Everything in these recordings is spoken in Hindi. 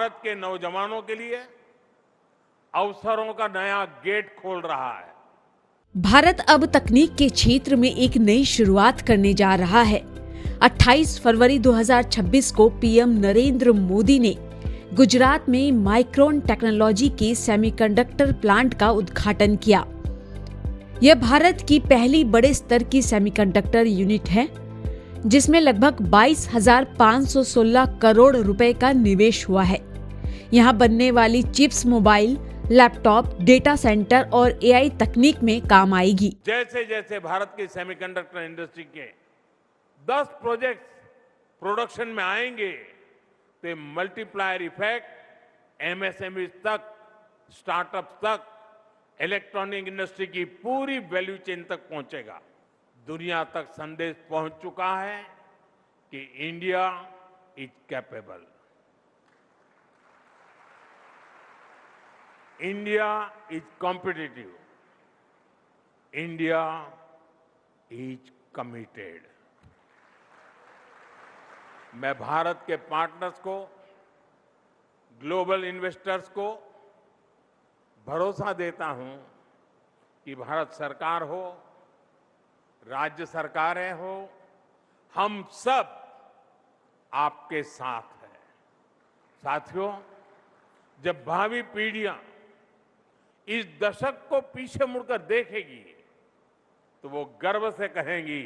भारत के नौजवानों के लिए अवसरों का नया गेट खोल रहा है। भारत अब तकनीक के क्षेत्र में एक नई शुरुआत करने जा रहा है। 28 फरवरी 2026 को पीएम नरेंद्र मोदी ने गुजरात में माइक्रोन टेक्नोलॉजी के सेमीकंडक्टर प्लांट का उद्घाटन किया। यह भारत की पहली बड़े स्तर की सेमीकंडक्टर यूनिट है, जिसमें लगभग 22,516 करोड़ रुपए का निवेश हुआ है। यहाँ बनने वाली chips mobile, laptop, data centre और एआई तकनीक में काम आएगी। जैसे जैसे भारत की सेमीकंडक्टर इंडस्ट्री के 10 प्रोजेक्ट्स प्रोडक्शन में आएंगे तो मल्टीप्लायर इफेक्ट एमएसएमई तक, स्टार्टअप तक, इलेक्ट्रॉनिक इंडस्ट्री की पूरी वैल्यू चेन तक पहुंचेगा। दुनिया तक संदेश पहुंच चुका है कि India is capable, India is competitive, India is committed. मैं भारत के पार्टनर्स को, ग्लोबल इन्वेस्टर्स को भरोसा देता हूं कि भारत सरकार हो, राज्य सरकारें हो, हम सब आपके साथ हैं। साथियों, जब भावी पीढ़ियां इस दशक को पीछे मुड़कर देखेगी तो वो गर्व से कहेंगी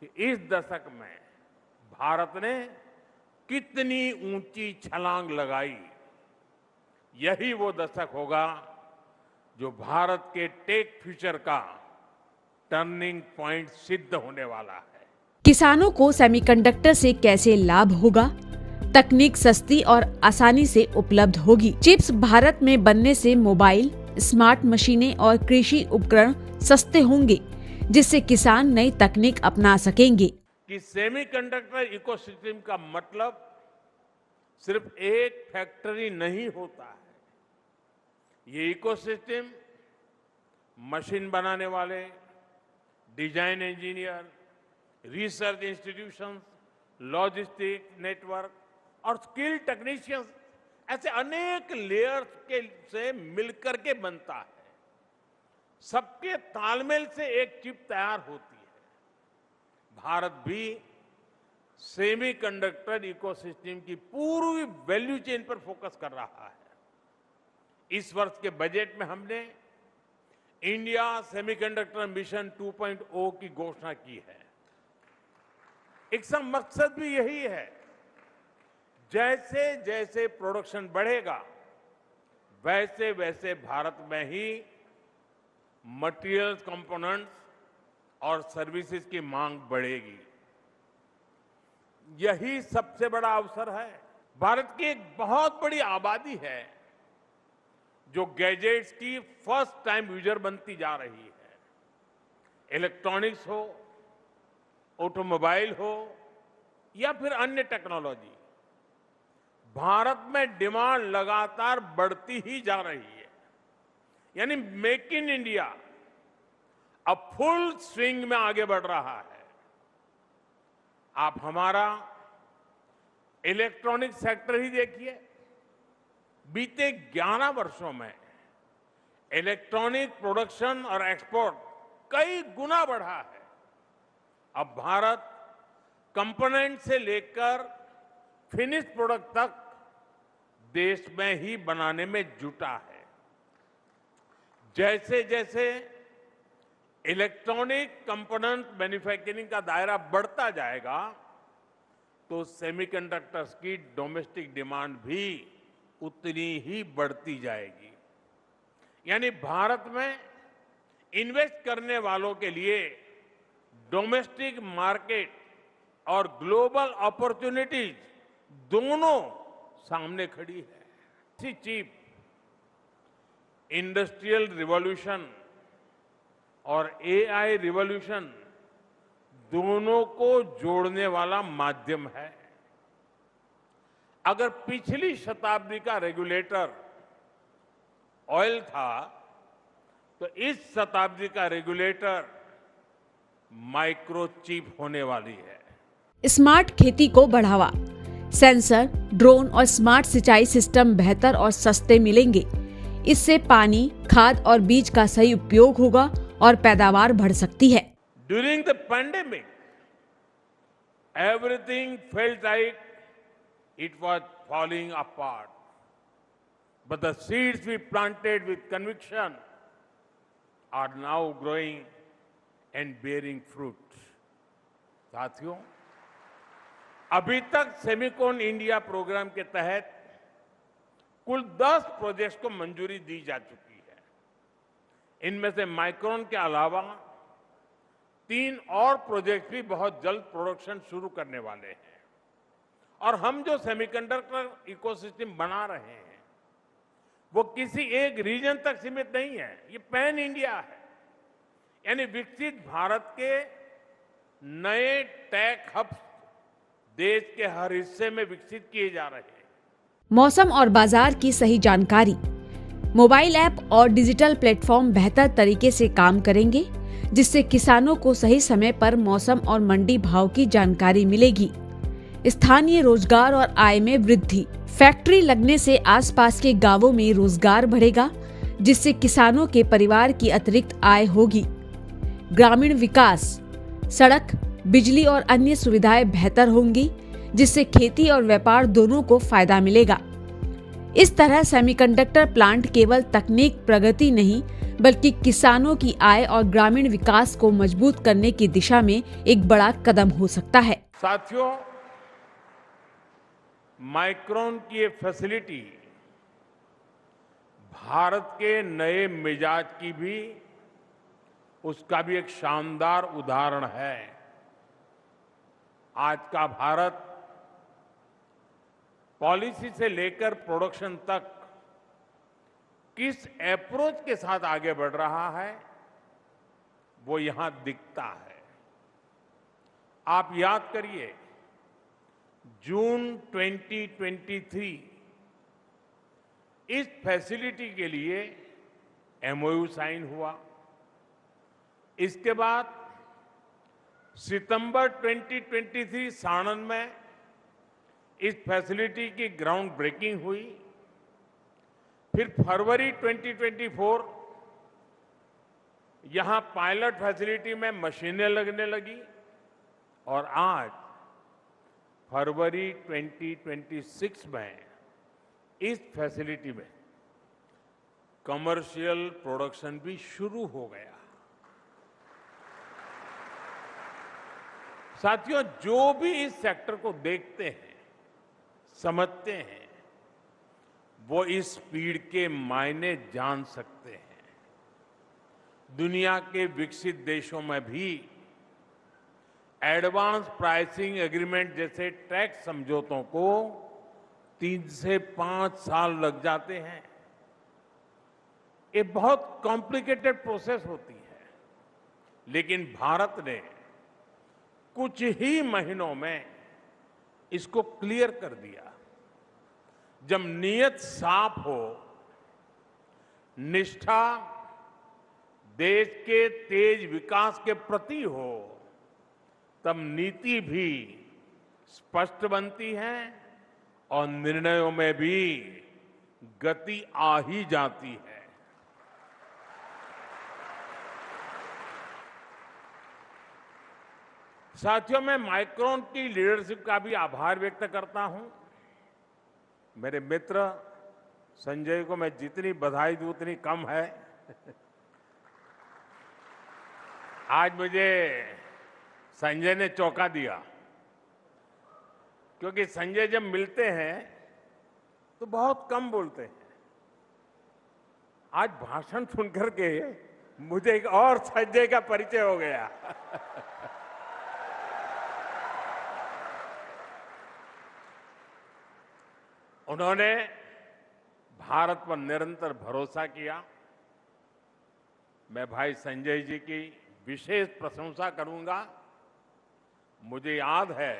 कि इस दशक में भारत ने कितनी ऊंची छलांग लगाई। यही वो दशक होगा जो भारत के टेक फ्यूचर का टर्निंग पॉइंट सिद्ध होने वाला है। किसानों को सेमीकंडक्टर से कैसे लाभ होगा? तकनीक सस्ती और आसानी से उपलब्ध होगी। चिप्स भारत में बनने से मोबाइल, स्मार्ट मशीनें और कृषि उपकरण सस्ते होंगे, जिससे किसान नई तकनीक अपना सकेंगे। कि सेमीकंडक्टर इकोसिस्टम का मतलब सिर्फ एक फैक्ट्री नहीं होता है। ये इकोसिस्टम मशीन बनाने वाले, design engineer, research institutions, logistic network और स्किल टेक्नीशियंस, ऐसे अनेक लेयर्स के से मिलकर के बनता है। सबके तालमेल से एक चिप तैयार होती है। भारत भी सेमीकंडक्टर इकोसिस्टम की पूरी वैल्यू चेन पर फोकस कर रहा है। इस वर्ष के बजट में हमने इंडिया सेमीकंडक्टर मिशन 2.0 की घोषणा की है। एक मकसद भी यही है, जैसे जैसे प्रोडक्शन बढ़ेगा वैसे वैसे भारत में ही मटेरियल कंपोनेंट्स और सर्विसेज की मांग बढ़ेगी। यही सबसे बड़ा अवसर है। भारत की एक बहुत बड़ी आबादी है जो गैजेट्स की फर्स्ट टाइम यूजर बनती जा रही है। इलेक्ट्रॉनिक्स हो, ऑटोमोबाइल हो या फिर अन्य टेक्नोलॉजी, भारत में डिमांड लगातार बढ़ती ही जा रही है। यानी मेक इन इंडिया अब फुल स्विंग में आगे बढ़ रहा है। आप हमारा इलेक्ट्रॉनिक सेक्टर ही देखिए। बीते 11 वर्षों में इलेक्ट्रॉनिक प्रोडक्शन और एक्सपोर्ट कई गुना बढ़ा है। अब भारत कंपोनेंट से लेकर फिनिश प्रोडक्ट तक देश में ही बनाने में जुटा है। जैसे जैसे इलेक्ट्रॉनिक कंपोनेंट मैन्युफैक्चरिंग का दायरा बढ़ता जाएगा तो सेमीकंडक्टर्स की डोमेस्टिक डिमांड भी उतनी ही बढ़ती जाएगी। यानी भारत में इन्वेस्ट करने वालों के लिए डोमेस्टिक मार्केट और ग्लोबल अपॉर्चुनिटीज दोनों सामने खड़ी है। इसी चिप इंडस्ट्रियल रिवॉल्यूशन और एआई रिवॉल्यूशन दोनों को जोड़ने वाला माध्यम है। अगर पिछली शताब्दी का रेगुलेटर ऑयल था तो इस शताब्दी का रेगुलेटर माइक्रोचिप होने वाली है। स्मार्ट खेती को बढ़ावा। सेंसर, ड्रोन और स्मार्ट सिंचाई सिस्टम बेहतर और सस्ते मिलेंगे। इससे पानी, खाद और बीज का सही उपयोग होगा और पैदावार बढ़ सकती है। During the pandemic, everything felt like it was falling apart. But the seeds we planted with conviction are now growing and bearing fruit. साथियों, अभी तक सेमिकॉन इंडिया प्रोग्राम के तहत कुल 10 प्रोजेक्ट्स को मंजूरी दी जा चुकी है। इनमें से माइक्रोन के अलावा 3 और प्रोजेक्ट भी बहुत जल्द प्रोडक्शन शुरू करने वाले हैं। और हम जो सेमीकंडक्टर इकोसिस्टम बना रहे हैं वो किसी एक रीजन तक सीमित नहीं है, ये पैन इंडिया है। यानी विकसित भारत के नए टेक हब्स देश के हर हिस्से में विकसित किए जा रहे हैं। मौसम और बाजार की सही जानकारी। मोबाइल ऐप और डिजिटल प्लेटफॉर्म बेहतर तरीके से काम करेंगे, जिससे किसानों को सही समय पर मौसम और मंडी भाव की जानकारी मिलेगी। स्थानीय रोजगार और आय में वृद्धि। फैक्ट्री लगने से आसपास के गांवों में रोजगार बढ़ेगा, जिससे किसानों के परिवार की अतिरिक्त आय होगी। ग्रामीण विकास। सड़क, बिजली और अन्य सुविधाएं बेहतर होंगी, जिससे खेती और व्यापार दोनों को फायदा मिलेगा। इस तरह सेमीकंडक्टर प्लांट केवल तकनीक प्रगति नहीं, बल्कि किसानों की आय और ग्रामीण विकास को मजबूत करने की दिशा में एक बड़ा कदम हो सकता है। साथियों, माइक्रोन की ये फैसिलिटी भारत के नए मिजाज की भी, उसका भी एक शानदार उदाहरण है। आज का भारत पॉलिसी से लेकर प्रोडक्शन तक किस अप्रोच के साथ आगे बढ़ रहा है वो यहां दिखता है। आप याद करिए, जून 2023 इस फैसिलिटी के लिए एमओयू साइन हुआ। इसके बाद सितंबर 2023 साणंद में इस फैसिलिटी की ग्राउंड ब्रेकिंग हुई। फिर फरवरी 2024 यहां पायलट फैसिलिटी में मशीनें लगने लगी और आज फरवरी 2026 में इस फैसिलिटी में कमर्शियल प्रोडक्शन भी शुरू हो गया। साथियों, जो भी इस सेक्टर को देखते हैं, समझते हैं, वो इस स्पीड के मायने जान सकते हैं। दुनिया के विकसित देशों में भी एडवांस प्राइसिंग एग्रीमेंट जैसे टैक्स समझौतों को 3 से 5 साल लग जाते हैं। ये बहुत कॉम्प्लिकेटेड प्रोसेस होती है, लेकिन भारत ने कुछ ही महीनों में इसको क्लियर कर दिया। जब नीयत साफ हो, निष्ठा देश के तेज विकास के प्रति हो, तब नीति भी स्पष्ट बनती है और निर्णयों में भी गति आ ही जाती है। साथियों, मैं माइक्रोन की लीडरशिप का भी आभार व्यक्त करता हूं। मेरे मित्र संजय को मैं जितनी बधाई दूं उतनी कम है। आज मुझे संजय ने चौंका दिया, क्योंकि संजय जब मिलते हैं तो बहुत कम बोलते हैं। आज भाषण सुनकर के मुझे एक और संजय का परिचय हो गया। उन्होंने भारत पर निरंतर भरोसा किया। मैं भाई संजय जी की विशेष प्रशंसा करूंगा। मुझे याद है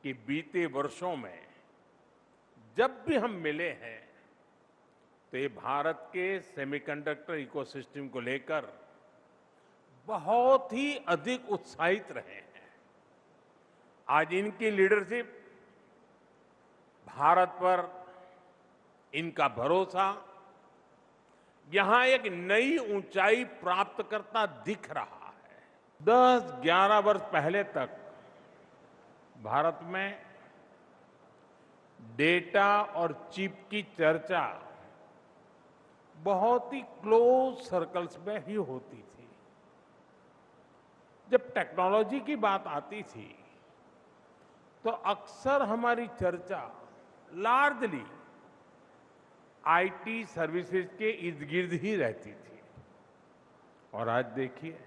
कि बीते वर्षों में जब भी हम मिले हैं तो ये भारत के सेमीकंडक्टर इकोसिस्टम को लेकर बहुत ही अधिक उत्साहित रहे हैं। आज इनकी लीडरशिप भारत पर इनका भरोसा यहां एक नई ऊंचाई प्राप्त करता दिख रहा है। 10-11 वर्ष पहले तक भारत में डेटा और चिप की चर्चा बहुत ही क्लोज सर्कल्स में ही होती थी। जब टेक्नोलॉजी की बात आती थी तो अक्सर हमारी चर्चा लार्जली आईटी सर्विसेज के इर्द गिर्द ही रहती थी। और आज देखिए,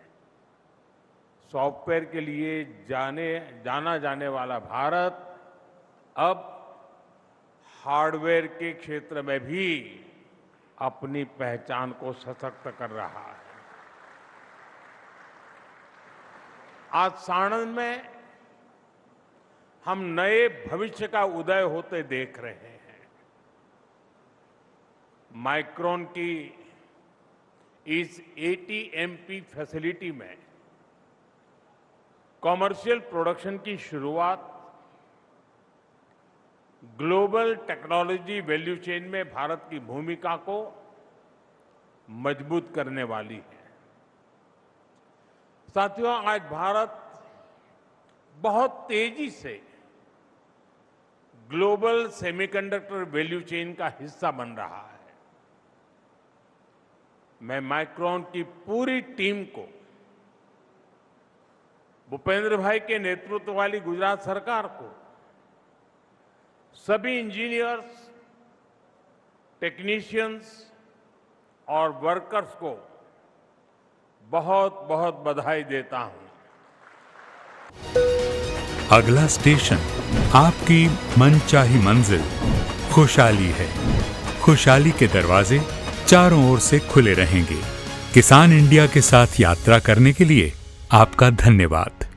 सॉफ्टवेयर के लिए जाना जाने वाला भारत अब हार्डवेयर के क्षेत्र में भी अपनी पहचान को सशक्त कर रहा है। आज साणंद में हम नए भविष्य का उदय होते देख रहे हैं। माइक्रोन की इस ATMP फैसिलिटी में कॉमर्शियल प्रोडक्शन की शुरुआत ग्लोबल टेक्नोलॉजी वैल्यू चेन में भारत की भूमिका को मजबूत करने वाली है। साथियों, आज भारत बहुत तेजी से ग्लोबल सेमीकंडक्टर वैल्यू चेन का हिस्सा बन रहा है। मैं माइक्रोन की पूरी टीम को, भूपेंद्र भाई के नेतृत्व वाली गुजरात सरकार को, सभी इंजीनियर्स, टेक्नीशियंस और वर्कर्स को बहुत बहुत बधाई देता हूं। अगला स्टेशन आपकी मनचाही मंजिल खुशहाली है। खुशहाली के दरवाजे चारों ओर से खुले रहेंगे। किसान इंडिया के साथ यात्रा करने के लिए आपका धन्यवाद।